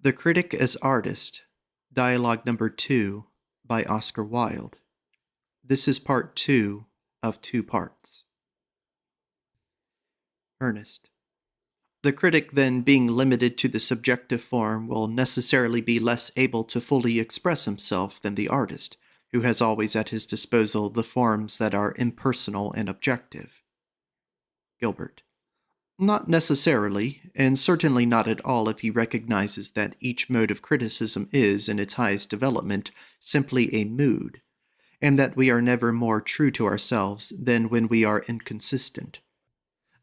The Critic as Artist, Dialogue Number 2 by Oscar Wilde. This is part 2 of 2 parts. Ernest. The critic, then, being limited to the subjective form, will necessarily be less able to fully express himself than the artist, who has always at his disposal the forms that are impersonal and objective. Gilbert. Not necessarily, and certainly not at all if he recognizes that each mode of criticism is, in its highest development, simply a mood, and that we are never more true to ourselves than when we are inconsistent.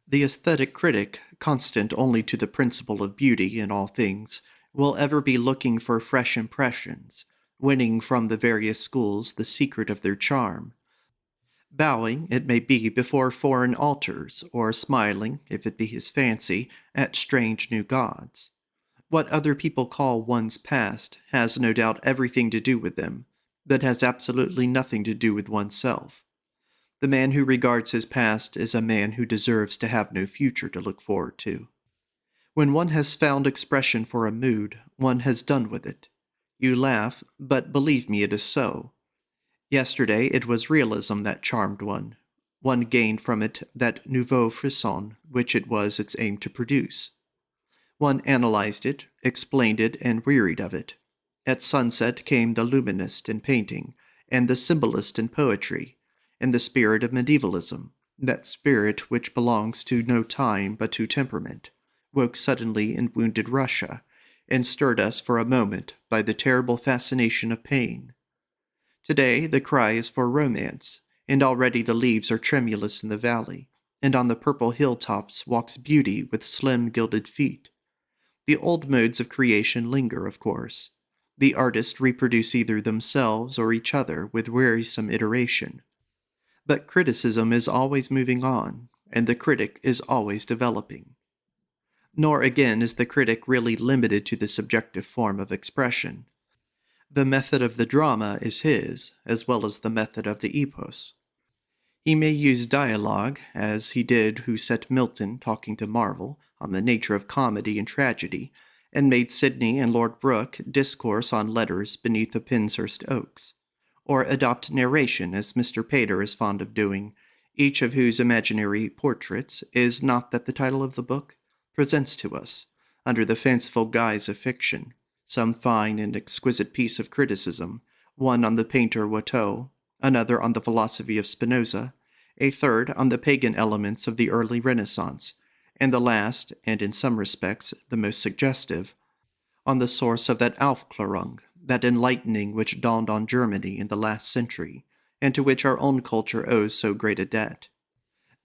The aesthetic critic, constant only to the principle of beauty in all things, will ever be looking for fresh impressions, winning from the various schools the secret of their charm, bowing, it may be, before foreign altars, or smiling, if it be his fancy, at strange new gods. What other people call one's past has no doubt everything to do with them, but has absolutely nothing to do with oneself. The man who regards his past is a man who deserves to have no future to look forward to. When one has found expression for a mood, one has done with it. You laugh, but believe me, it is so. Yesterday it was realism that charmed one. One gained from it that nouveau frisson which it was its aim to produce. One analyzed it, explained it, and wearied of it. At sunset came the luminist in painting, and the symbolist in poetry, and the spirit of medievalism, that spirit which belongs to no time but to temperament, woke suddenly in wounded Russia, and stirred us for a moment by the terrible fascination of pain. Today the cry is for romance, and already the leaves are tremulous in the valley, and on the purple hilltops walks beauty with slim gilded feet. The old modes of creation linger, of course. The artists reproduce either themselves or each other with wearisome iteration. But criticism is always moving on, and the critic is always developing. Nor again is the critic really limited to the subjective form of expression. The method of the drama is his, as well as the method of the epos. He may use dialogue, as he did who set Milton talking to Marvell on the nature of comedy and tragedy, and made Sidney and Lord Brooke discourse on letters beneath the Penshurst oaks, or adopt narration, as Mr. Pater is fond of doing, each of whose imaginary portraits is not that the title of the book presents to us, under the fanciful guise of fiction, some fine and exquisite piece of criticism, one on the painter Watteau, another on the philosophy of Spinoza, a third on the pagan elements of the early Renaissance, and the last, and in some respects the most suggestive, on the source of that Aufklärung, that enlightening which dawned on Germany in the last century, and to which our own culture owes so great a debt.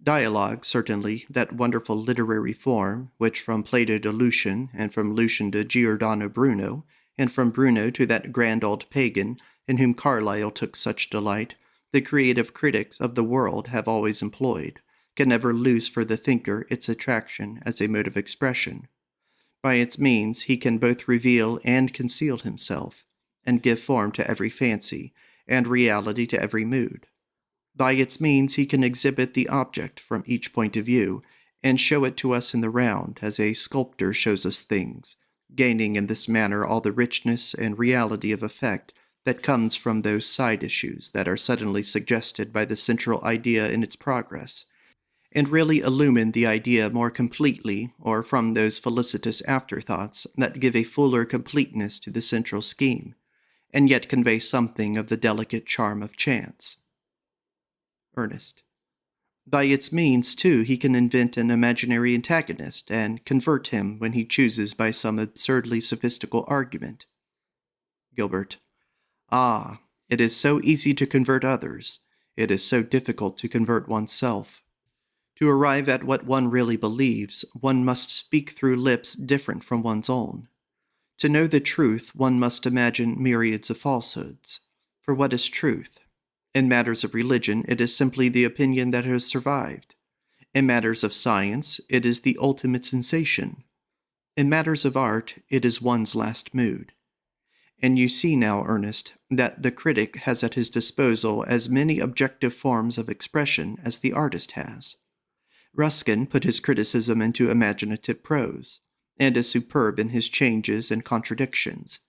Dialogue, certainly, that wonderful literary form, which from Plato to Lucian, and from Lucian to Giordano Bruno, and from Bruno to that grand old pagan, in whom Carlyle took such delight, the creative critics of the world have always employed, can never lose for the thinker its attraction as a mode of expression. By its means he can both reveal and conceal himself, and give form to every fancy, and reality to every mood. By its means he can exhibit the object from each point of view, and show it to us in the round, as a sculptor shows us things, gaining in this manner all the richness and reality of effect that comes from those side issues that are suddenly suggested by the central idea in its progress, and really illumine the idea more completely, or from those felicitous afterthoughts that give a fuller completeness to the central scheme, and yet convey something of the delicate charm of chance. Ernest. By its means, too, he can invent an imaginary antagonist, and convert him when he chooses by some absurdly sophistical argument. Gilbert. Ah, it is so easy to convert others. It is so difficult to convert oneself. To arrive at what one really believes, one must speak through lips different from one's own. To know the truth, one must imagine myriads of falsehoods. For what is truth? In matters of religion, it is simply the opinion that has survived. In matters of science, it is the ultimate sensation. In matters of art, it is one's last mood. And you see now, Ernest, that the critic has at his disposal as many objective forms of expression as the artist has. Ruskin put his criticism into imaginative prose. and is superb in his changes and contradictions.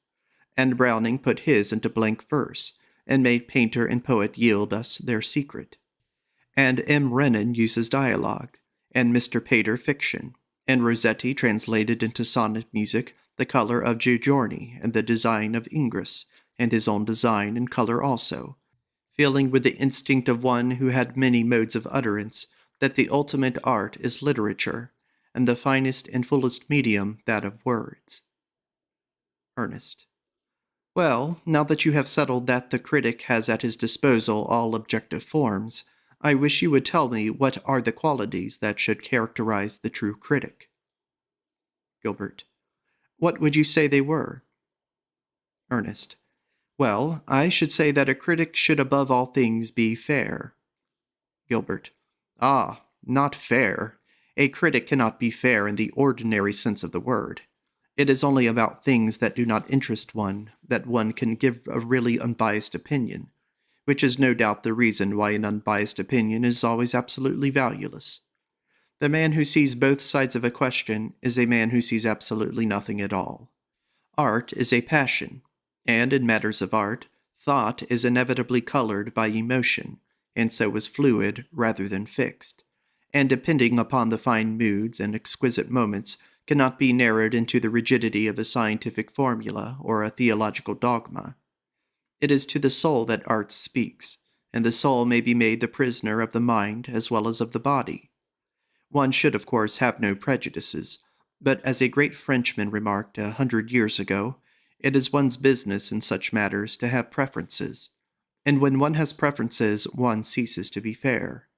And Browning put his into blank verse, and made painter and poet yield us their secret. And M. Renan uses dialogue, and Mr. Pater fiction, and Rossetti translated into sonnet music the color of Giorgione and the design of Ingres, and his own design and color also, feeling with the instinct of one who had many modes of utterance that the ultimate art is literature, and the finest and fullest medium that of words. Ernest. Well, now that you have settled that the critic has at his disposal all objective forms, I wish you would tell me what are the qualities that should characterize the true critic. Gilbert. What would you say they were? Ernest. Well, I should say that a critic should above all things be fair. Gilbert. Ah, not fair. A critic cannot be fair in the ordinary sense of the word. It is only about things that do not interest one that one can give a really unbiased opinion, which is no doubt the reason why an unbiased opinion is always absolutely valueless. The man who sees both sides of a question is a man who sees absolutely nothing at all. Art is a passion, and in matters of art, thought is inevitably colored by emotion, and so is fluid rather than fixed, and depending upon the fine moods and exquisite moments, cannot be narrowed into the rigidity of a scientific formula or a theological dogma. It is to the soul that art speaks, and the soul may be made the prisoner of the mind as well as of the body. One should, of course, have no prejudices, but as a great Frenchman remarked 100 years ago, it is one's business in such matters to have preferences, and when one has preferences, one ceases to be fair.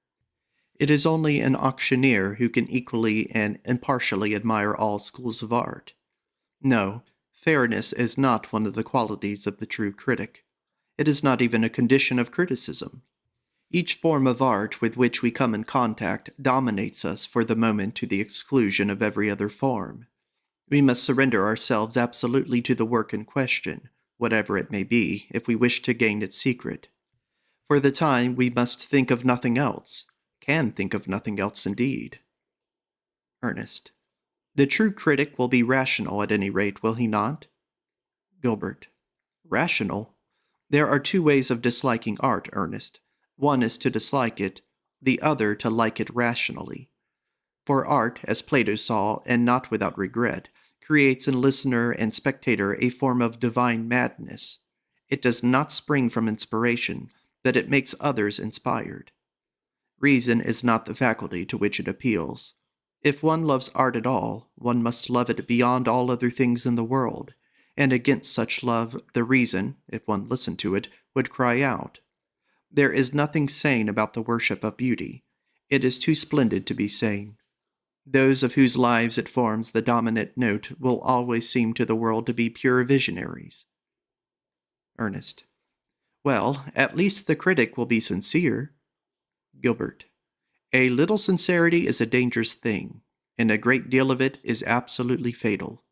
It is only an auctioneer who can equally and impartially admire all schools of art. No, fairness is not one of the qualities of the true critic. It is not even a condition of criticism. Each form of art with which we come in contact dominates us for the moment to the exclusion of every other form. We must surrender ourselves absolutely to the work in question, whatever it may be, if we wish to gain its secret. For the time we must think of nothing else, can think of nothing else indeed. Ernest. The true critic will be rational at any rate, will he not? Gilbert. Rational? There are two ways of disliking art, Ernest. One is to dislike it, the other to like it rationally. For art, as Plato saw, and not without regret, creates in listener and spectator a form of divine madness. It does not spring from inspiration, but it makes others inspired. Reason is not the faculty to which it appeals. If one loves art at all, one must love it beyond all other things in the world, and against such love the reason, if one listened to it, would cry out. There is nothing sane about the worship of beauty. It is too splendid to be sane. Those of whose lives it forms the dominant note will always seem to the world to be pure visionaries. Ernest. Well, at least the critic will be sincere. Gilbert. A little sincerity is a dangerous thing, and a great deal of it is absolutely fatal.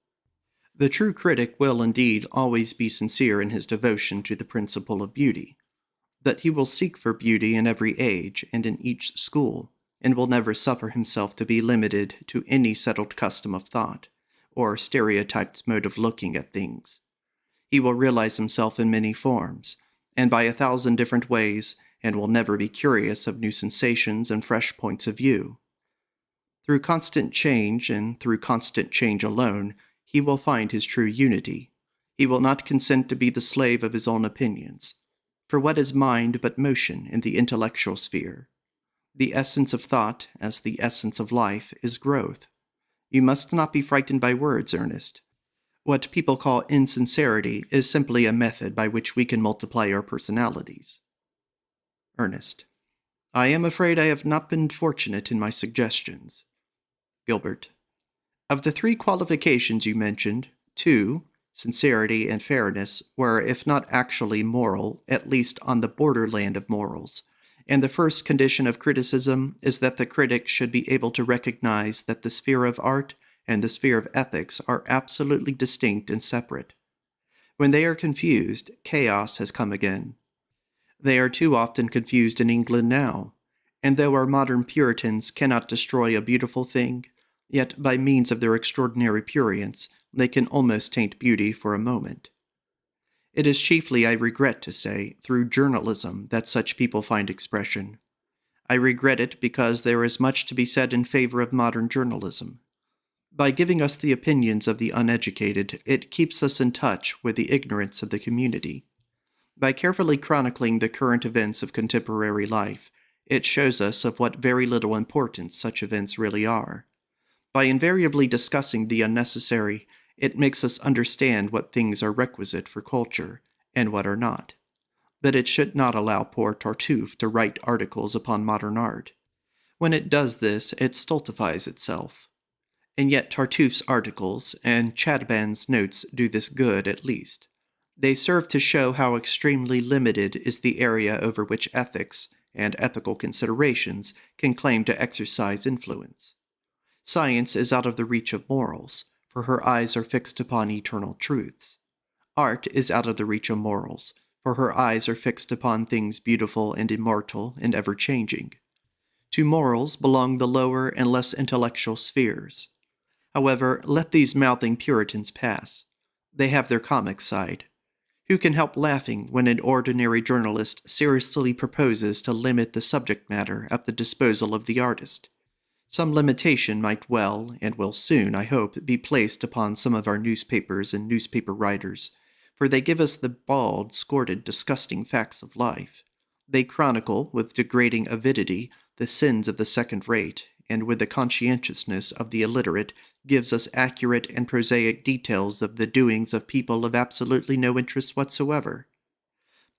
The true critic will indeed always be sincere in his devotion to the principle of beauty, but he will seek for beauty in every age and in each school, and will never suffer himself to be limited to any settled custom of thought, or stereotyped mode of looking at things. He will realize himself in many forms, and by 1,000 different ways, and will never be curious of new sensations and fresh points of view. Through constant change, and through constant change alone, he will find his true unity. He will not consent to be the slave of his own opinions. For what is mind but motion in the intellectual sphere? The essence of thought, as the essence of life, is growth. You must not be frightened by words, Ernest. What people call insincerity is simply a method by which we can multiply our personalities. Ernest. I am afraid I have not been fortunate in my suggestions. Gilbert. Of the 3 qualifications you mentioned, 2, sincerity and fairness, were, if not actually moral, at least on the borderland of morals, and the first condition of criticism is that the critic should be able to recognize that the sphere of art and the sphere of ethics are absolutely distinct and separate. When they are confused, chaos has come again. They are too often confused in England now, and though our modern Puritans cannot destroy a beautiful thing, Yet by means of their extraordinary prurience, they can almost taint beauty for a moment. It is chiefly, I regret to say, through journalism that such people find expression. I regret it because there is much to be said in favor of modern journalism. By giving us the opinions of the uneducated, it keeps us in touch with the ignorance of the community. By carefully chronicling the current events of contemporary life, it shows us of what very little importance such events really are. By invariably discussing the unnecessary, it makes us understand what things are requisite for culture, and what are not. But it should not allow poor Tartuffe to write articles upon modern art. When it does this, it stultifies itself. And yet Tartuffe's articles and Chadban's notes do this good at least. They serve to show how extremely limited is the area over which ethics and ethical considerations can claim to exercise influence. Science is out of the reach of morals, for her eyes are fixed upon eternal truths. Art is out of the reach of morals, for her eyes are fixed upon things beautiful and immortal and ever-changing. To morals belong the lower and less intellectual spheres. However, let these mouthing Puritans pass. They have their comic side. Who can help laughing when an ordinary journalist seriously proposes to limit the subject matter at the disposal of the artist? Some limitation might well, and will soon, I hope, be placed upon some of our newspapers and newspaper writers, for they give us the bald, sordid, disgusting facts of life. They chronicle, with degrading avidity, the sins of the second-rate, and with the conscientiousness of the illiterate, gives us accurate and prosaic details of the doings of people of absolutely no interest whatsoever.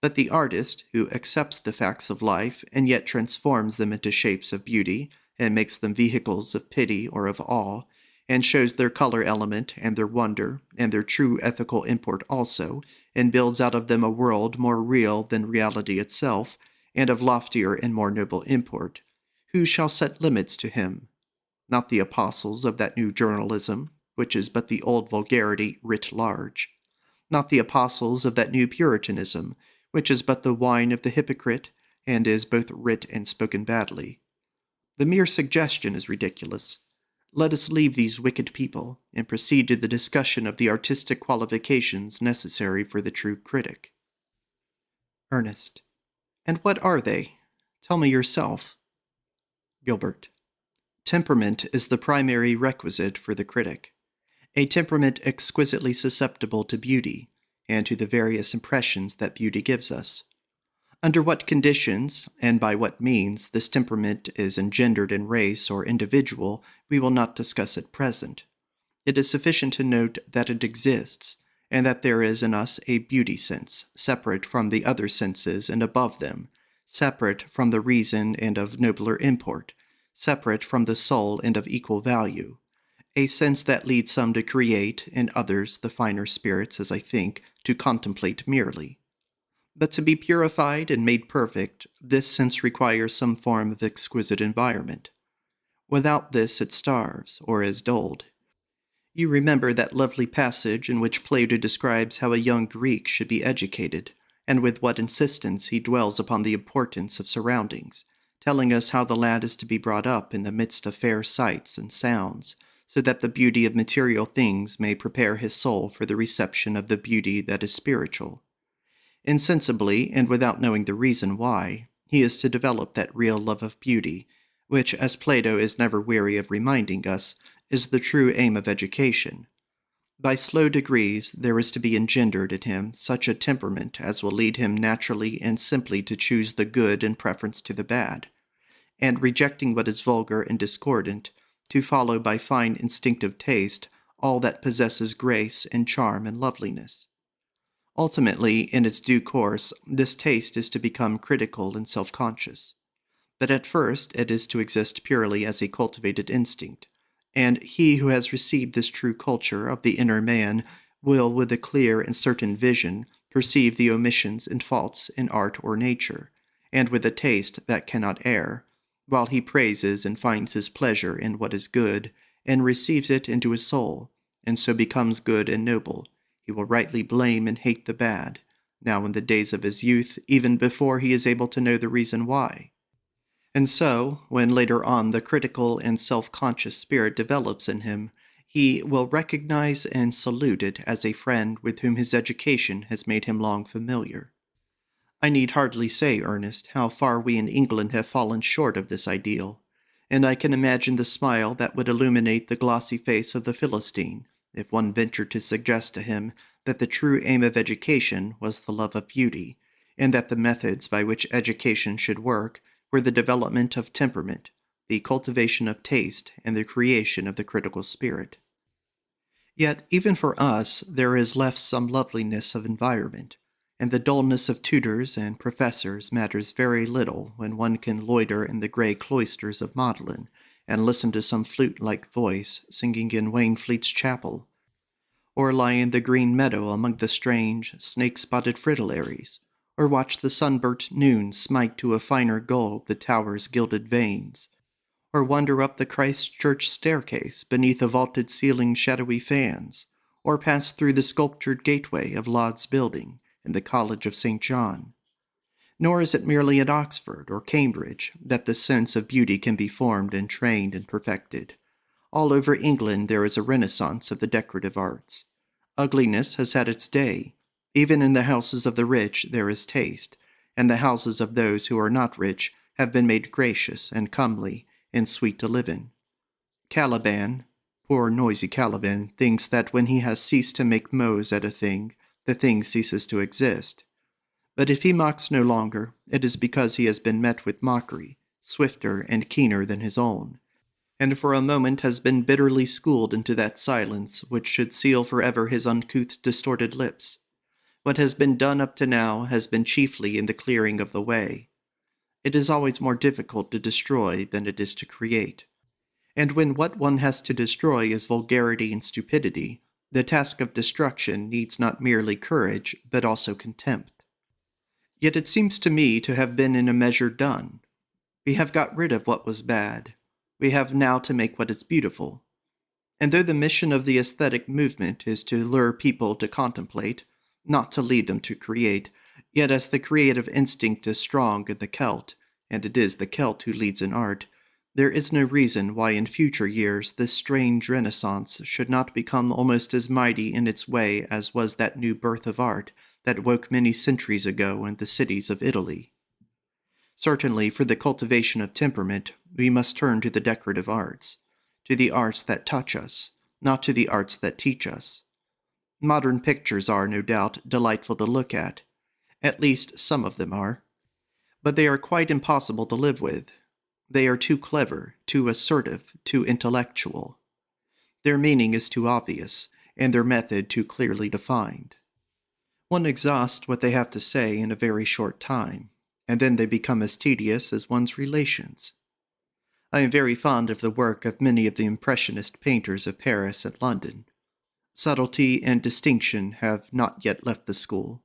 But the artist, who accepts the facts of life, and yet transforms them into shapes of beauty, and makes them vehicles of pity or of awe, and shows their color element, and their wonder, and their true ethical import also, and builds out of them a world more real than reality itself, and of loftier and more noble import, who shall set limits to him? Not the apostles of that new journalism, which is but the old vulgarity writ large. Not the apostles of that new Puritanism, which is but the wine of the hypocrite, and is both writ and spoken badly. The mere suggestion is ridiculous. Let us leave these wicked people, and proceed to the discussion of the artistic qualifications necessary for the true critic. Ernest. And what are they? Tell me yourself. Gilbert. Temperament is the primary requisite for the critic. A temperament exquisitely susceptible to beauty, and to the various impressions that beauty gives us. Under what conditions, and by what means, this temperament is engendered in race or individual, we will not discuss at present. It is sufficient to note that it exists, and that there is in us a beauty sense, separate from the other senses and above them, separate from the reason and of nobler import, separate from the soul and of equal value, a sense that leads some to create, and others, the finer spirits, as I think, to contemplate merely. But to be purified and made perfect, this sense requires some form of exquisite environment. Without this it starves, or is dulled. You remember that lovely passage in which Plato describes how a young Greek should be educated, and with what insistence he dwells upon the importance of surroundings, telling us how the lad is to be brought up in the midst of fair sights and sounds, so that the beauty of material things may prepare his soul for the reception of the beauty that is spiritual. Insensibly, and without knowing the reason why, he is to develop that real love of beauty, which, as Plato is never weary of reminding us, is the true aim of education. By slow degrees there is to be engendered in him such a temperament as will lead him naturally and simply to choose the good in preference to the bad, and rejecting what is vulgar and discordant, to follow by fine instinctive taste all that possesses grace and charm and loveliness. Ultimately, in its due course, this taste is to become critical and self-conscious. But at first it is to exist purely as a cultivated instinct, and he who has received this true culture of the inner man will, with a clear and certain vision, perceive the omissions and faults in art or nature, and with a taste that cannot err, while he praises and finds his pleasure in what is good, and receives it into his soul, and so becomes good and noble. He will rightly blame and hate the bad, now in the days of his youth, even before he is able to know the reason why. And so, when later on the critical and self-conscious spirit develops in him, he will recognize and salute it as a friend with whom his education has made him long familiar. I need hardly say, Ernest, how far we in England have fallen short of this ideal, and I can imagine the smile that would illuminate the glossy face of the Philistine if one ventured to suggest to him that the true aim of education was the love of beauty, and that the methods by which education should work were the development of temperament, the cultivation of taste, and the creation of the critical spirit. Yet, even for us, there is left some loveliness of environment, and the dullness of tutors and professors matters very little when one can loiter in the grey cloisters of Magdalen and listen to some flute-like voice singing in Wainfleet's chapel, or lie in the green meadow among the strange, snake-spotted fritillaries, or watch the sunburnt noon smite to a finer gold the tower's gilded vanes, or wander up the Christ Church staircase beneath a vaulted ceiling shadowy fans, or pass through the sculptured gateway of Laud's building in the College of St. John. Nor is it merely at Oxford or Cambridge that the sense of beauty can be formed and trained and perfected. All over England there is a renaissance of the decorative arts. Ugliness has had its day. Even in the houses of the rich there is taste, and the houses of those who are not rich have been made gracious and comely and sweet to live in. Caliban, poor noisy Caliban, thinks that when he has ceased to make mows at a thing, the thing ceases to exist. But if he mocks no longer, it is because he has been met with mockery, swifter and keener than his own, and for a moment has been bitterly schooled into that silence which should seal forever his uncouth, distorted lips. What has been done up to now has been chiefly in the clearing of the way. It is always more difficult to destroy than it is to create. And when what one has to destroy is vulgarity and stupidity, the task of destruction needs not merely courage, but also contempt. Yet it seems to me to have been in a measure done. We have got rid of what was bad. We have now to make what is beautiful. And though the mission of the aesthetic movement is to lure people to contemplate, not to lead them to create, yet as the creative instinct is strong in the Celt, and it is the Celt who leads in art, there is no reason why in future years this strange renaissance should not become almost as mighty in its way as was that new birth of art that woke many centuries ago in the cities of Italy. Certainly, for the cultivation of temperament, we must turn to the decorative arts, to the arts that touch us, not to the arts that teach us. Modern pictures are, no doubt, delightful to look at least some of them are, but they are quite impossible to live with. They are too clever, too assertive, too intellectual. Their meaning is too obvious, and their method too clearly defined. One exhausts what they have to say in a very short time, and then they become as tedious as one's relations. I am very fond of the work of many of the impressionist painters of Paris and London. Subtlety and distinction have not yet left the school.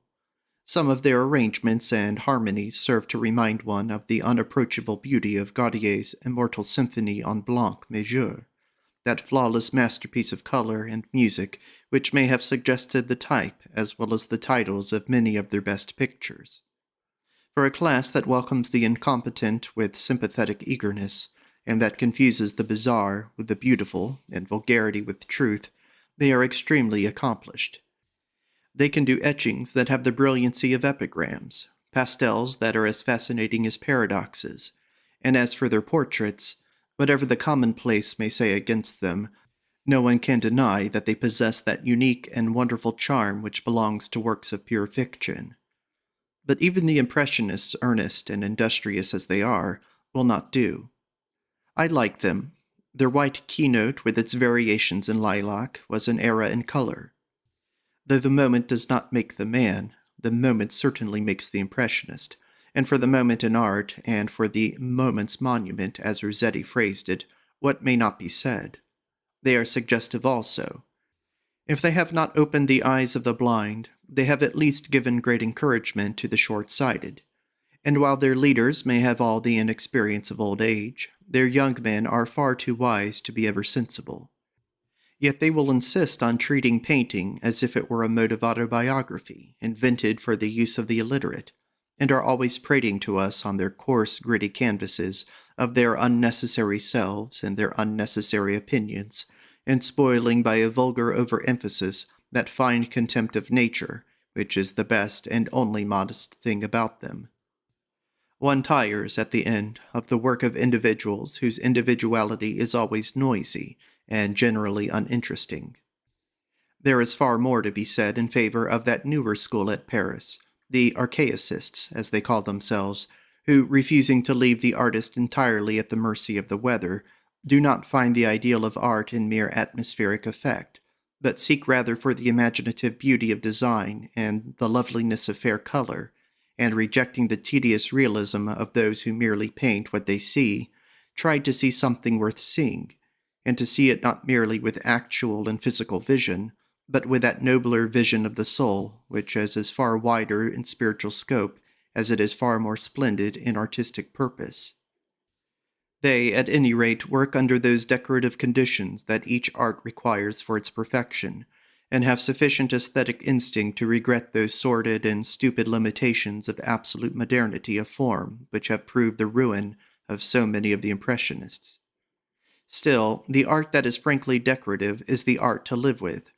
Some of their arrangements and harmonies serve to remind one of the unapproachable beauty of Gaudier's immortal symphony on Blanc Majeur, that flawless masterpiece of color and music which may have suggested the type as well as the titles of many of their best pictures. For a class that welcomes the incompetent with sympathetic eagerness, and that confuses the bizarre with the beautiful and vulgarity with truth, they are extremely accomplished. They can do etchings that have the brilliancy of epigrams, pastels that are as fascinating as paradoxes, and as for their portraits, whatever the commonplace may say against them, no one can deny that they possess that unique and wonderful charm which belongs to works of pure fiction. But even the Impressionists, earnest and industrious as they are, will not do. I like them. Their white keynote with its variations in lilac was an era in color. Though the moment does not make the man, the moment certainly makes the impressionist, and for the moment in art, and for the moment's monument, as Rossetti phrased it, what may not be said? They are suggestive also. If they have not opened the eyes of the blind, they have at least given great encouragement to the short-sighted. And while their leaders may have all the inexperience of old age, their young men are far too wise to be ever sensible. Yet they will insist on treating painting as if it were a mode of autobiography, invented for the use of the illiterate, and are always prating to us on their coarse, gritty canvases of their unnecessary selves and their unnecessary opinions, and spoiling by a vulgar overemphasis that fine contempt of nature, which is the best and only modest thing about them. One tires, at the end, of the work of individuals whose individuality is always noisy and generally uninteresting. There is far more to be said in favor of that newer school at Paris, the archaicists, as they call themselves, who, refusing to leave the artist entirely at the mercy of the weather, do not find the ideal of art in mere atmospheric effect, but seek rather for the imaginative beauty of design and the loveliness of fair color, and rejecting the tedious realism of those who merely paint what they see, try to see something worth seeing, and to see it not merely with actual and physical vision, but with that nobler vision of the soul, which is as far wider in spiritual scope as it is far more splendid in artistic purpose. They, at any rate, work under those decorative conditions that each art requires for its perfection, and have sufficient aesthetic instinct to regret those sordid and stupid limitations of absolute modernity of form which have proved the ruin of so many of the Impressionists. Still, the art that is frankly decorative is the art to live with.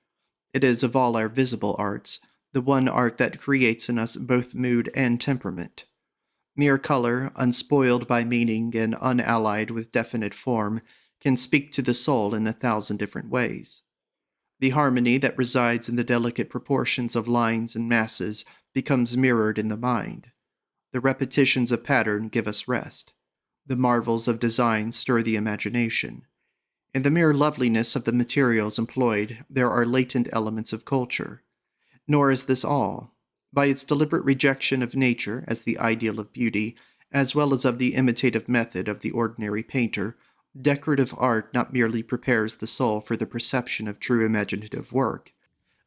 It is, of all our visible arts, the one art that creates in us both mood and temperament. Mere color, unspoiled by meaning and unallied with definite form, can speak to the soul in 1,000 different ways. The harmony that resides in the delicate proportions of lines and masses becomes mirrored in the mind. The repetitions of pattern give us rest. The marvels of design stir the imagination. In the mere loveliness of the materials employed, there are latent elements of culture. Nor is this all. By its deliberate rejection of nature as the ideal of beauty, as well as of the imitative method of the ordinary painter, decorative art not merely prepares the soul for the perception of true imaginative work,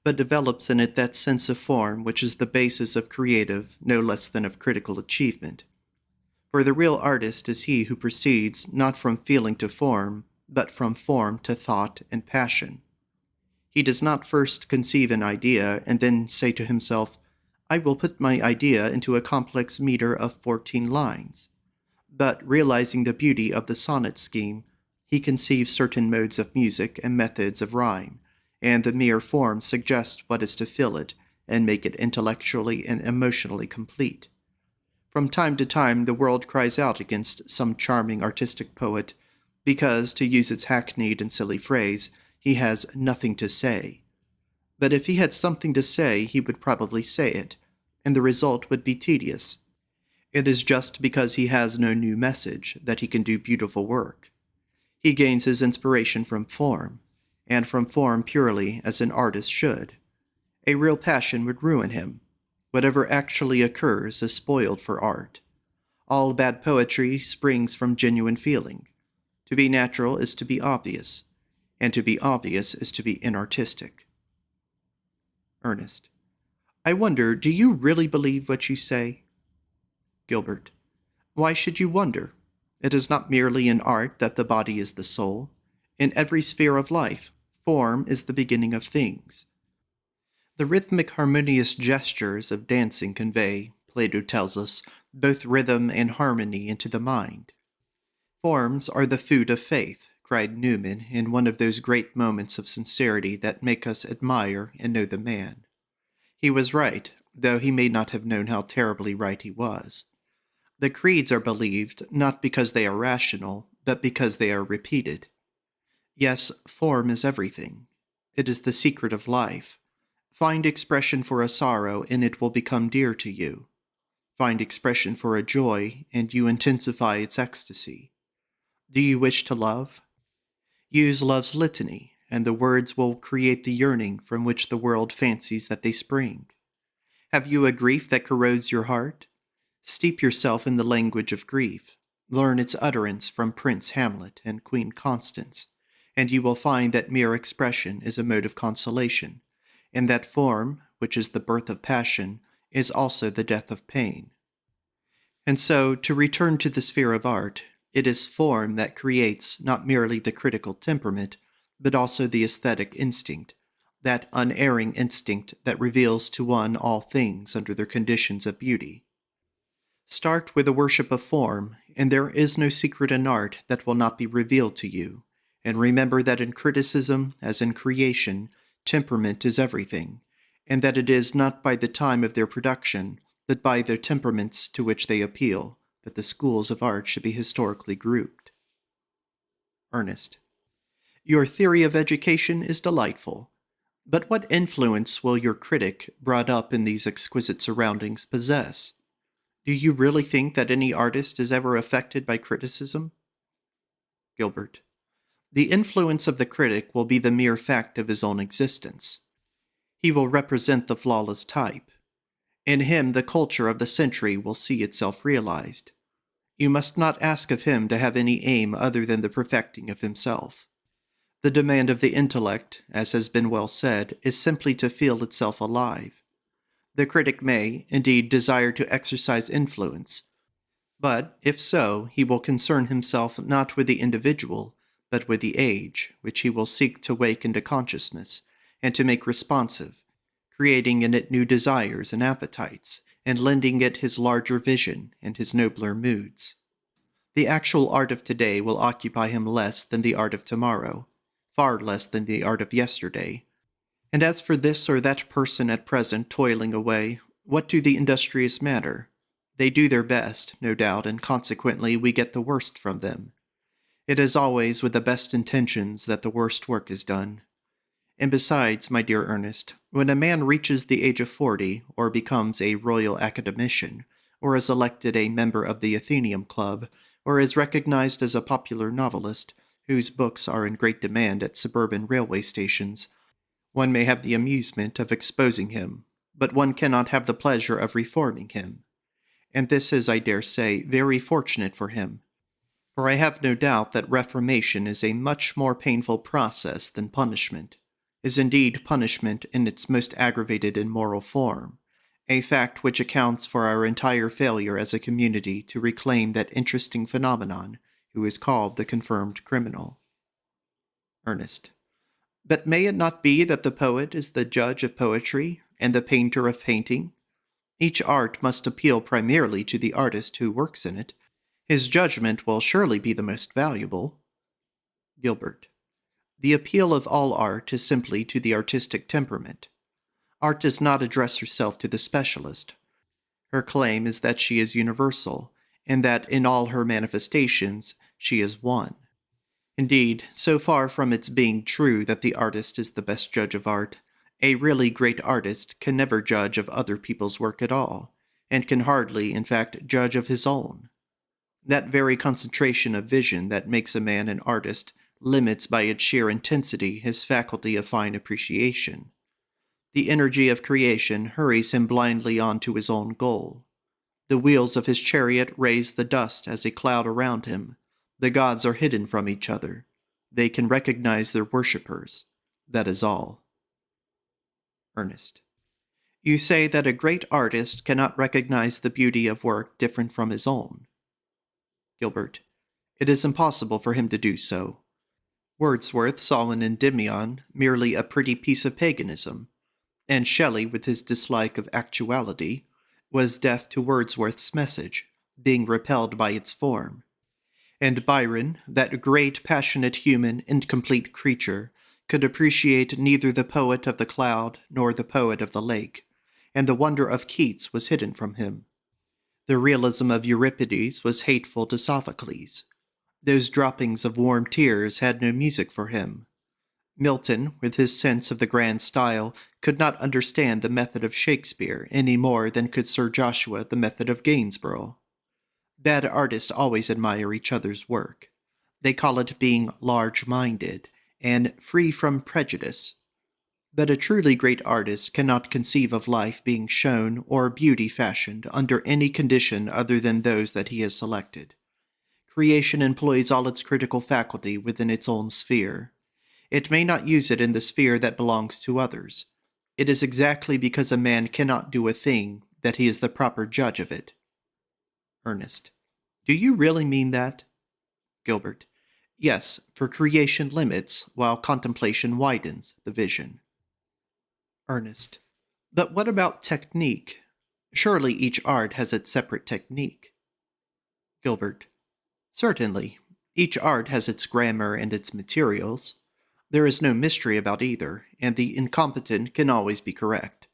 but develops in it that sense of form which is the basis of creative, no less than of critical achievement. For the real artist is he who proceeds not from feeling to form, but from form to thought and passion. He does not first conceive an idea and then say to himself, I will put my idea into a complex meter of 14 lines. But realizing the beauty of the sonnet scheme, he conceives certain modes of music and methods of rhyme, and the mere form suggests what is to fill it and make it intellectually and emotionally complete. From time to time the world cries out against some charming artistic poet, because, to use its hackneyed and silly phrase, he has nothing to say. But if he had something to say, he would probably say it, and the result would be tedious. It is just because he has no new message that he can do beautiful work. He gains his inspiration from form, and from form purely as an artist should. A real passion would ruin him. Whatever actually occurs is spoiled for art. All bad poetry springs from genuine feeling. To be natural is to be obvious, and to be obvious is to be inartistic. Ernest: I wonder, do you really believe what you say? Gilbert: Why should you wonder? It is not merely in art that the body is the soul. In every sphere of life, form is the beginning of things. The rhythmic harmonious gestures of dancing convey, Plato tells us, both rhythm and harmony into the mind. Forms are the food of faith, cried Newman in one of those great moments of sincerity that make us admire and know the man. He was right, though he may not have known how terribly right he was. The creeds are believed not because they are rational, but because they are repeated. Yes, form is everything. It is the secret of life. Find expression for a sorrow, and it will become dear to you. Find expression for a joy, and you intensify its ecstasy. Do you wish to love? Use love's litany, and the words will create the yearning from which the world fancies that they spring. Have you a grief that corrodes your heart? Steep yourself in the language of grief. Learn its utterance from Prince Hamlet and Queen Constance, and you will find that mere expression is a mode of consolation, and that form, which is the birth of passion, is also the death of pain. And so, to return to the sphere of art, it is form that creates not merely the critical temperament, but also the aesthetic instinct, that unerring instinct that reveals to one all things under their conditions of beauty. Start with a worship of form, and there is no secret in art that will not be revealed to you. And remember that in criticism, as in creation, temperament is everything, and that it is not by the time of their production, but by the temperaments to which they appeal, that the schools of art should be historically grouped. Ernest. Your theory of education is delightful. But what influence will your critic, brought up in these exquisite surroundings, possess? Do you really think that any artist is ever affected by criticism? Gilbert. The influence of the critic will be the mere fact of his own existence. He will represent the flawless type. In him, the culture of the century will see itself realized. You must not ask of him to have any aim other than the perfecting of himself. The demand of the intellect, as has been well said, is simply to feel itself alive. The critic may, indeed, desire to exercise influence, but, if so, he will concern himself not with the individual, but with the age, which he will seek to wake into consciousness, and to make responsive, creating in it new desires and appetites, and lending it his larger vision and his nobler moods. The actual art of today will occupy him less than the art of tomorrow, far less than the art of yesterday. And as for this or that person at present toiling away, what do the industrious matter? They do their best, no doubt, and consequently we get the worst from them. It is always with the best intentions that the worst work is done. And besides, my dear Ernest, when a man reaches the age of 40, or becomes a Royal Academician, or is elected a member of the Athenaeum Club, or is recognized as a popular novelist, whose books are in great demand at suburban railway stations, one may have the amusement of exposing him, but one cannot have the pleasure of reforming him. And this is, I dare say, very fortunate for him. For I have no doubt that reformation is a much more painful process than punishment, is indeed punishment in its most aggravated and moral form, a fact which accounts for our entire failure as a community to reclaim that interesting phenomenon who is called the confirmed criminal. Ernest. But may it not be that the poet is the judge of poetry, and the painter of painting? Each art must appeal primarily to the artist who works in it. His judgment will surely be the most valuable. Gilbert. The appeal of all art is simply to the artistic temperament. Art does not address herself to the specialist. Her claim is that she is universal, and that in all her manifestations she is one. Indeed, so far from its being true that the artist is the best judge of art, a really great artist can never judge of other people's work at all, and can hardly, in fact, judge of his own. That very concentration of vision that makes a man an artist limits by its sheer intensity his faculty of fine appreciation. The energy of creation hurries him blindly on to his own goal. The wheels of his chariot raise the dust as a cloud around him. The gods are hidden from each other. They can recognize their worshippers. That is all. Ernest. You say that a great artist cannot recognize the beauty of work different from his own. Gilbert. It is impossible for him to do so. Wordsworth saw in Endymion merely a pretty piece of paganism, and Shelley, with his dislike of actuality, was deaf to Wordsworth's message, being repelled by its form. And Byron, that great, passionate, human, incomplete creature, could appreciate neither the poet of the cloud nor the poet of the lake, and the wonder of Keats was hidden from him. The realism of Euripides was hateful to Sophocles. Those droppings of warm tears had no music for him. Milton, with his sense of the grand style, could not understand the method of Shakespeare any more than could Sir Joshua the method of Gainsborough. Bad artists always admire each other's work. They call it being large-minded and free from prejudice. But a truly great artist cannot conceive of life being shown or beauty fashioned under any condition other than those that he has selected. Creation employs all its critical faculty within its own sphere. It may not use it in the sphere that belongs to others. It is exactly because a man cannot do a thing that he is the proper judge of it. Ernest. Do you really mean that? Gilbert. Yes, for creation limits, while contemplation widens the vision. Ernest. But what about technique? Surely each art has its separate technique. Gilbert. Certainly. Each art has its grammar and its materials. There is no mystery about either, and the incompetent can always be correct.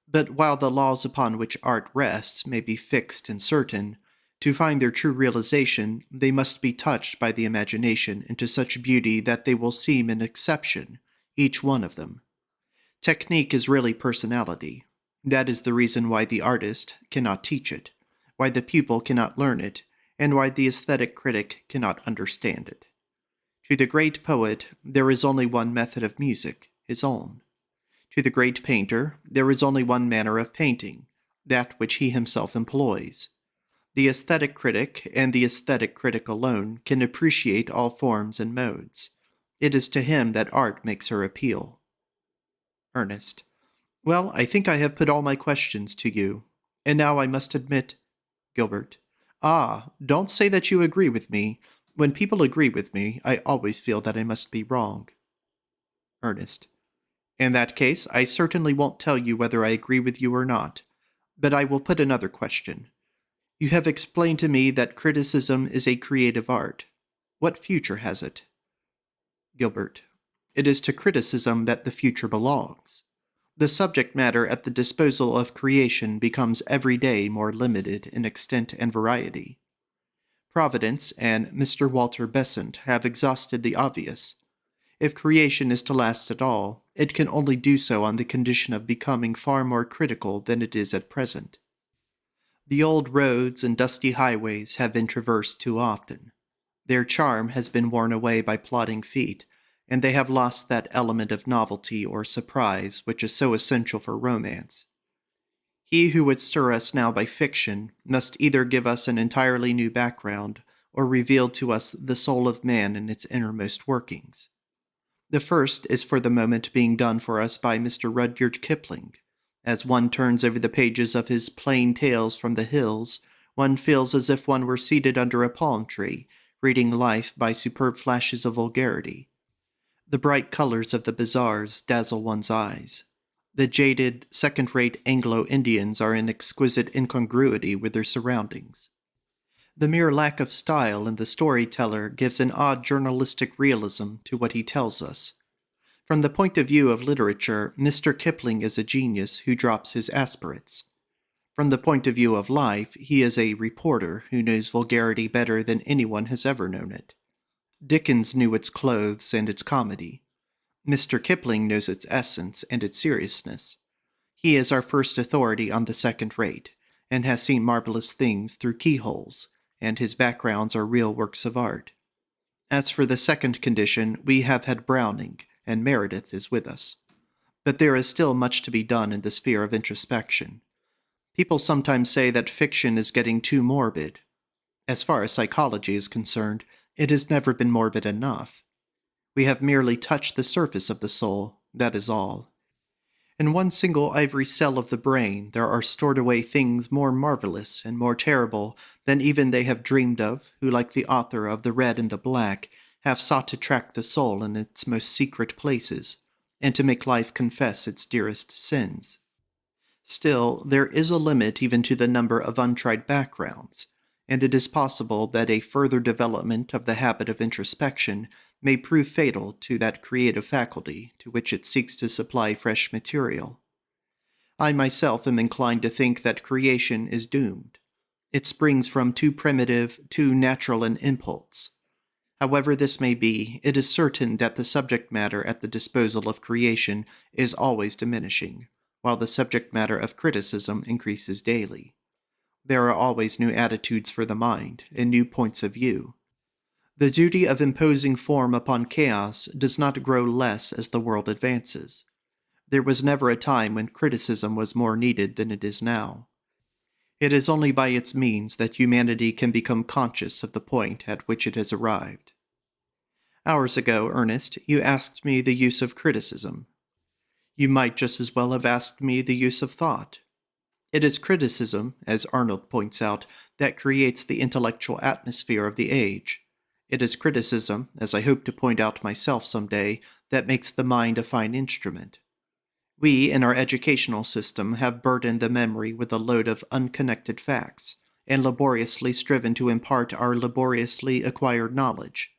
But while the laws upon which art rests may be fixed and certain, to find their true realization, they must be touched by the imagination into such beauty that they will seem an exception, each one of them. Technique is really personality. That is the reason why the artist cannot teach it, why the pupil cannot learn it, and why the aesthetic critic cannot understand it. To the great poet, there is only one method of music, his own. To the great painter, there is only one manner of painting, that which he himself employs. The aesthetic critic and the aesthetic critic alone can appreciate all forms and modes. It is to him that art makes her appeal. Ernest. Well, I think I have put all my questions to you. And now I must admit... Gilbert. Ah, don't say that you agree with me. When people agree with me, I always feel that I must be wrong. Ernest. In that case, I certainly won't tell you whether I agree with you or not. But I will put another question. You have explained to me that criticism is a creative art. What future has it? Gilbert. It is to criticism that the future belongs. The subject matter at the disposal of creation becomes every day more limited in extent and variety. Providence and Mr. Walter Besant have exhausted the obvious. If creation is to last at all, it can only do so on the condition of becoming far more critical than it is at present. The old roads and dusty highways have been traversed too often. Their charm has been worn away by plodding feet, and they have lost that element of novelty or surprise which is so essential for romance. He who would stir us now by fiction must either give us an entirely new background or reveal to us the soul of man in its innermost workings. The first is for the moment being done for us by Mr. Rudyard Kipling. As one turns over the pages of his Plain Tales from the Hills, one feels as if one were seated under a palm tree, reading life by superb flashes of vulgarity. The bright colors of the bazaars dazzle one's eyes. The jaded, second-rate Anglo-Indians are in exquisite incongruity with their surroundings. The mere lack of style in the storyteller gives an odd journalistic realism to what he tells us. From the point of view of literature, Mr. Kipling is a genius who drops his aspirates. From the point of view of life, he is a reporter who knows vulgarity better than anyone has ever known it. Dickens knew its clothes and its comedy. Mr. Kipling knows its essence and its seriousness. He is our first authority on the second rate, and has seen marvelous things through keyholes, and his backgrounds are real works of art. As for the second condition, we have had Browning, and Meredith is with us. But there is still much to be done in the sphere of introspection. People sometimes say that fiction is getting too morbid. As far as psychology is concerned, it has never been morbid enough. We have merely touched the surface of the soul, that is all. In one single ivory cell of the brain there are stored away things more marvelous and more terrible than even they have dreamed of, who, like the author of The Red and the Black, have sought to track the soul in its most secret places, and to make life confess its dearest sins. Still, there is a limit even to the number of untried backgrounds, and it is possible that a further development of the habit of introspection may prove fatal to that creative faculty to which it seeks to supply fresh material. I myself am inclined to think that creation is doomed. It springs from too primitive, too natural an impulse. However this may be, it is certain that the subject matter at the disposal of creation is always diminishing, while the subject matter of criticism increases daily. There are always new attitudes for the mind, and new points of view. The duty of imposing form upon chaos does not grow less as the world advances. There was never a time when criticism was more needed than it is now. It is only by its means that humanity can become conscious of the point at which it has arrived. Hours ago, Ernest, you asked me the use of criticism. You might just as well have asked me the use of thought. It is criticism, as Arnold points out, that creates the intellectual atmosphere of the age. It is criticism, as I hope to point out myself some day, that makes the mind a fine instrument. We, in our educational system, have burdened the memory with a load of unconnected facts, and laboriously striven to impart our laboriously acquired knowledge.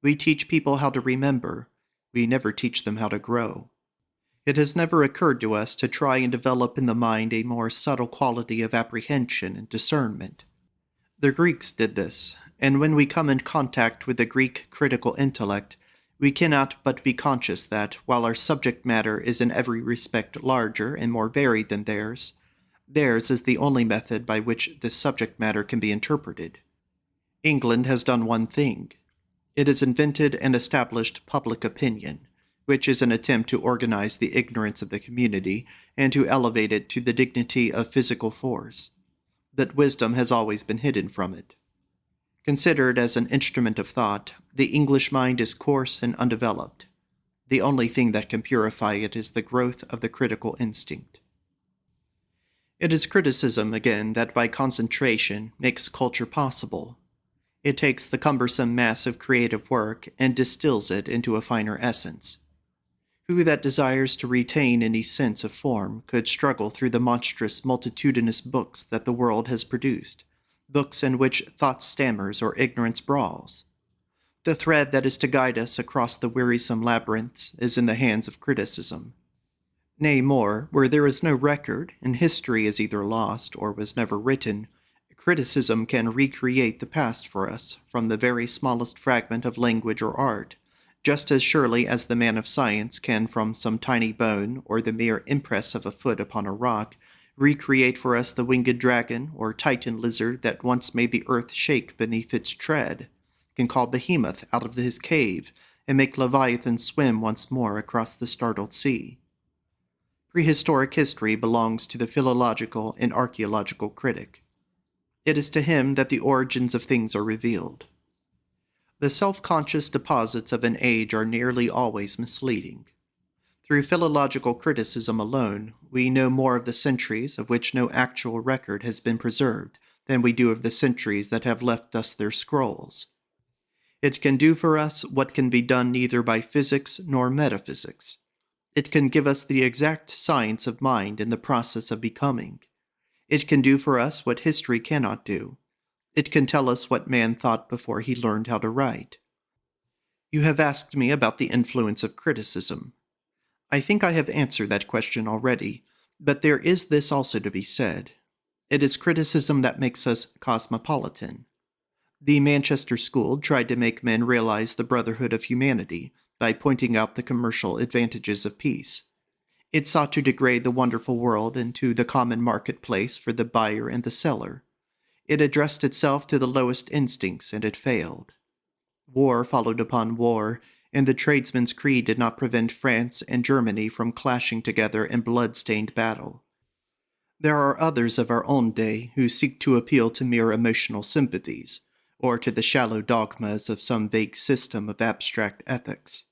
We teach people how to remember. We never teach them how to grow. It has never occurred to us to try and develop in the mind a more subtle quality of apprehension and discernment. The Greeks did this, and when we come in contact with the Greek critical intellect, we cannot but be conscious that, while our subject matter is in every respect larger and more varied than theirs, theirs is the only method by which this subject matter can be interpreted. England has done one thing. It has invented and established public opinion, which is an attempt to organize the ignorance of the community and to elevate it to the dignity of physical force. But wisdom has always been hidden from it. Considered as an instrument of thought, the English mind is coarse and undeveloped. The only thing that can purify it is the growth of the critical instinct. It is criticism, again, that by concentration makes culture possible. It takes the cumbersome mass of creative work and distills it into a finer essence. Who that desires to retain any sense of form could struggle through the monstrous multitudinous books that the world has produced, books in which thought stammers or ignorance brawls? The thread that is to guide us across the wearisome labyrinths is in the hands of criticism. Nay more, where there is no record, and history is either lost or was never written, criticism can recreate the past for us from the very smallest fragment of language or art, just as surely as the man of science can from some tiny bone or the mere impress of a foot upon a rock recreate for us the winged dragon or Titan lizard that once made the earth shake beneath its tread, can call Behemoth out of his cave and make Leviathan swim once more across the startled sea. Prehistoric history belongs to the philological and archaeological critic. It is to him that the origins of things are revealed. The self-conscious deposits of an age are nearly always misleading. Through philological criticism alone, we know more of the centuries of which no actual record has been preserved than we do of the centuries that have left us their scrolls. It can do for us what can be done neither by physics nor metaphysics. It can give us the exact science of mind in the process of becoming. It can do for us what history cannot do. It can tell us what man thought before he learned how to write. You have asked me about the influence of criticism. I think I have answered that question already, but there is this also to be said. It is criticism that makes us cosmopolitan. The Manchester School tried to make men realize the brotherhood of humanity by pointing out the commercial advantages of peace. It sought to degrade the wonderful world into the common marketplace for the buyer and the seller. It addressed itself to the lowest instincts, and it failed. War followed upon war, and the tradesman's creed did not prevent France and Germany from clashing together in blood-stained battle. There are others of our own day who seek to appeal to mere emotional sympathies, or to the shallow dogmas of some vague system of abstract ethics.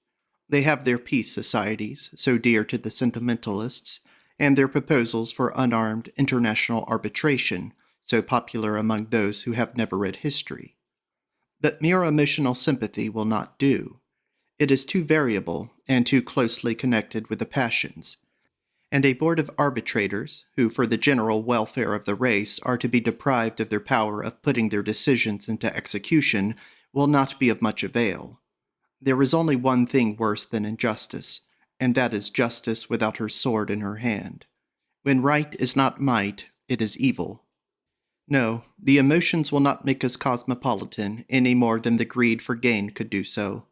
They have their peace societies, so dear to the sentimentalists, and their proposals for unarmed international arbitration, so popular among those who have never read history. But mere emotional sympathy will not do. It is too variable and too closely connected with the passions, and a board of arbitrators, who for the general welfare of the race are to be deprived of their power of putting their decisions into execution, will not be of much avail. There is only one thing worse than injustice, and that is justice without her sword in her hand. When right is not might, it is evil. No, the emotions will not make us cosmopolitan any more than the greed for gain could do so.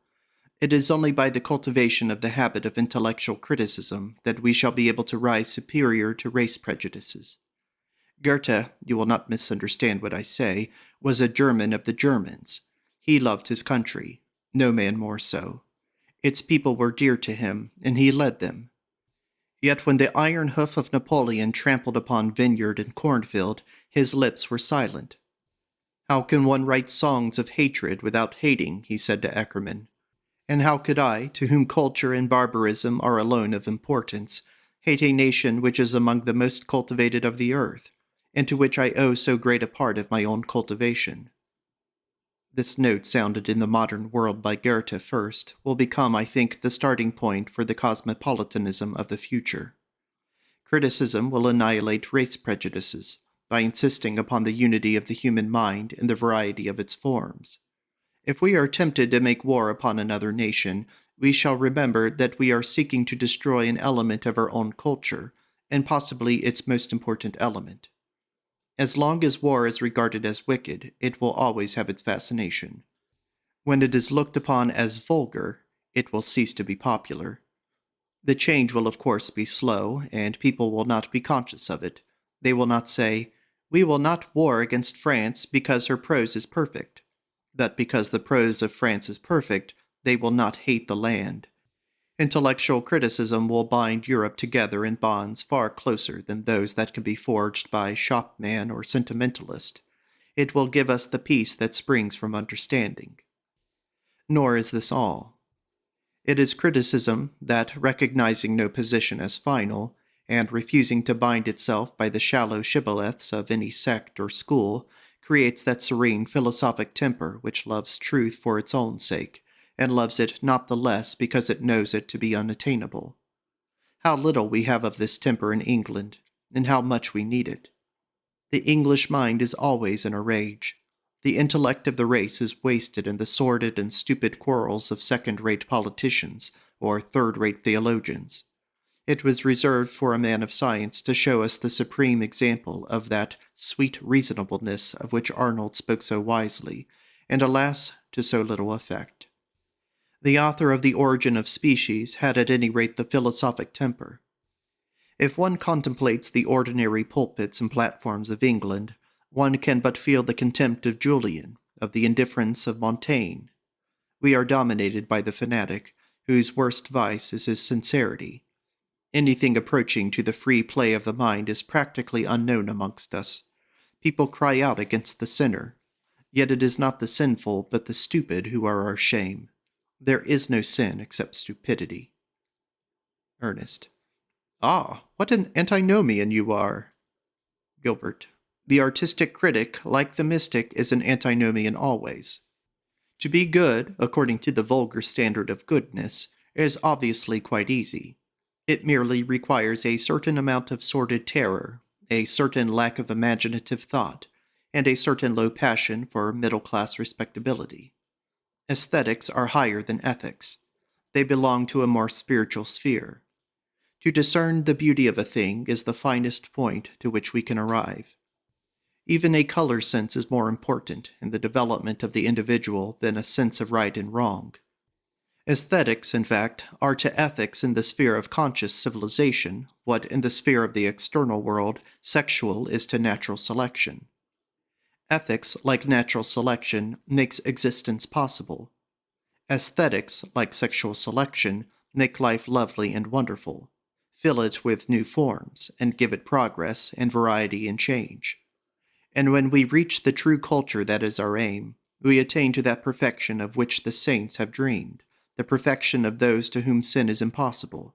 It is only by the cultivation of the habit of intellectual criticism that we shall be able to rise superior to race prejudices. Goethe, you will not misunderstand what I say, was a German of the Germans. He loved his country, no man more so. Its people were dear to him, and he led them. Yet when the iron hoof of Napoleon trampled upon vineyard and cornfield, his lips were silent. How can one write songs of hatred without hating, he said to Eckermann. And how could I, to whom culture and barbarism are alone of importance, hate a nation which is among the most cultivated of the earth, and to which I owe so great a part of my own cultivation? This note, sounded in the modern world by Goethe first, will become, I think, the starting point for the cosmopolitanism of the future. Criticism will annihilate race prejudices by insisting upon the unity of the human mind in the variety of its forms. If we are tempted to make war upon another nation, we shall remember that we are seeking to destroy an element of our own culture, and possibly its most important element. As long as war is regarded as wicked, it will always have its fascination. When it is looked upon as vulgar, it will cease to be popular. The change will of course be slow, and people will not be conscious of it. They will not say, "We will not war against France because her prose is perfect." But because the prose of France is perfect, they will not hate the land. Intellectual criticism will bind Europe together in bonds far closer than those that can be forged by shopman or sentimentalist. It will give us the peace that springs from understanding. Nor is this all. It is criticism that, recognizing no position as final, and refusing to bind itself by the shallow shibboleths of any sect or school, creates that serene philosophic temper which loves truth for its own sake, and loves it not the less because it knows it to be unattainable. How little we have of this temper in England, and how much we need it. The English mind is always in a rage. The intellect of the race is wasted in the sordid and stupid quarrels of second-rate politicians or third-rate theologians. It was reserved for a man of science to show us the supreme example of that sweet reasonableness of which Arnold spoke so wisely, and alas, to so little effect. The author of The Origin of Species had at any rate the philosophic temper. If one contemplates the ordinary pulpits and platforms of England, one can but feel the contempt of Julian, of the indifference of Montaigne. We are dominated by the fanatic, whose worst vice is his sincerity. Anything approaching to the free play of the mind is practically unknown amongst us. People cry out against the sinner, yet it is not the sinful but the stupid who are our shame. There is no sin except stupidity. Ernest. Ah, what an antinomian you are. Gilbert. The artistic critic, like the mystic, is an antinomian always. To be good, according to the vulgar standard of goodness, is obviously quite easy. It merely requires a certain amount of sordid terror, a certain lack of imaginative thought, and a certain low passion for middle-class respectability. Aesthetics are higher than ethics. They belong to a more spiritual sphere. To discern the beauty of a thing is the finest point to which we can arrive. Even a color sense is more important in the development of the individual than a sense of right and wrong. Aesthetics, in fact, are to ethics in the sphere of conscious civilization what in the sphere of the external world sexual is to natural selection. Ethics, like natural selection, makes existence possible. Aesthetics, like sexual selection, make life lovely and wonderful, fill it with new forms, and give it progress and variety and change. And when we reach the true culture that is our aim, we attain to that perfection of which the saints have dreamed, the perfection of those to whom sin is impossible,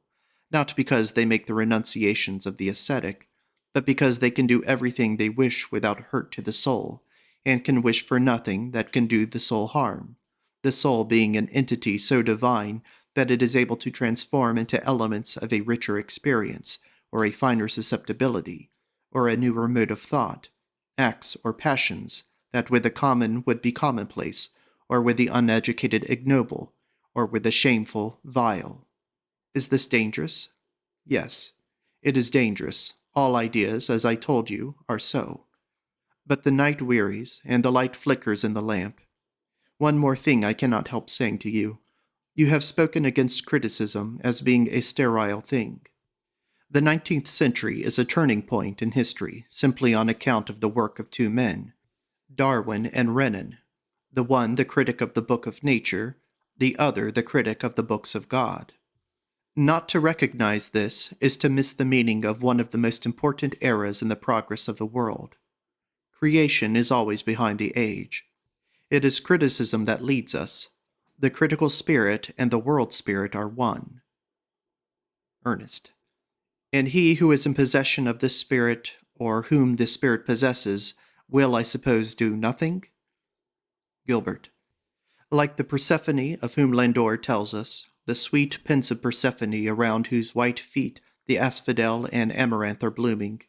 not because they make the renunciations of the ascetic, but because they can do everything they wish without hurt to the soul, and can wish for nothing that can do the soul harm, the soul being an entity so divine that it is able to transform into elements of a richer experience, or a finer susceptibility, or a newer mode of thought, acts or passions that with the common would be commonplace, or with the uneducated ignoble, or with the shameful vile. Is this dangerous? Yes, it is dangerous. All ideas, as I told you, are so. But the night wearies, and the light flickers in the lamp. One more thing I cannot help saying to you. You have spoken against criticism as being a sterile thing. The 19th century is a turning point in history simply on account of the work of two men, Darwin and Renan, the one the critic of the book of nature, the other the critic of the books of God. Not to recognize this is to miss the meaning of one of the most important eras in the progress of the world. Creation is always behind the age. It is criticism that leads us. The critical spirit and the world spirit are one. Ernest. And he who is in possession of this spirit, or whom this spirit possesses, will, I suppose, do nothing? Gilbert. Like the Persephone of whom Landor tells us, the sweet pensive Persephone around whose white feet the asphodel and amaranth are blooming,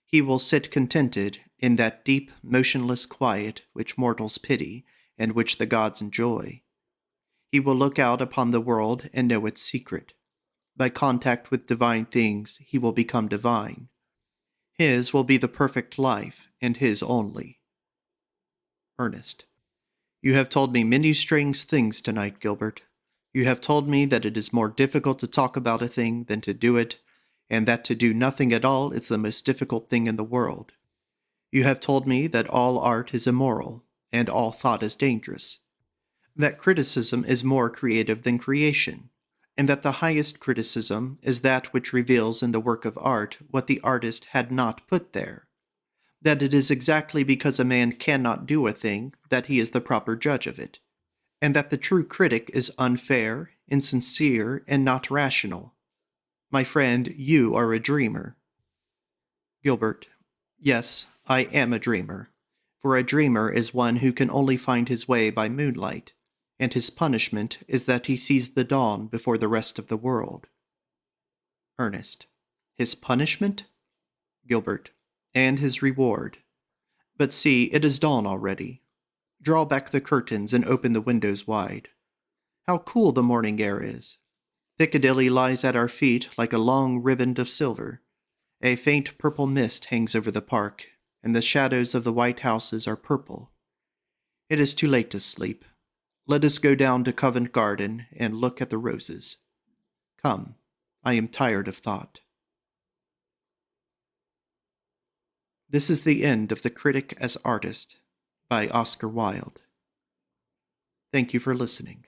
he will sit contented in that deep, motionless quiet which mortals pity and which the gods enjoy. He will look out upon the world and know its secret. By contact with divine things, he will become divine. His will be the perfect life, and his only. Ernest. You have told me many strange things tonight, Gilbert. You have told me that it is more difficult to talk about a thing than to do it, and that to do nothing at all is the most difficult thing in the world. You have told me that all art is immoral, and all thought is dangerous, that criticism is more creative than creation, and that the highest criticism is that which reveals in the work of art what the artist had not put there, that it is exactly because a man cannot do a thing that he is the proper judge of it, and that the true critic is unfair, insincere, and not rational. My friend, you are a dreamer. Gilbert. Yes, I am a dreamer, for a dreamer is one who can only find his way by moonlight, and his punishment is that he sees the dawn before the rest of the world. Ernest. His punishment? Gilbert. And his reward. But see, it is dawn already. Draw back the curtains and open the windows wide. How cool the morning air is. Piccadilly lies at our feet like a long riband of silver. A faint purple mist hangs over the park, and the shadows of the white houses are purple. It is too late to sleep. Let us go down to Covent Garden and look at the roses. Come, I am tired of thought. This is the end of The Critic as Artist by Oscar Wilde. Thank you for listening.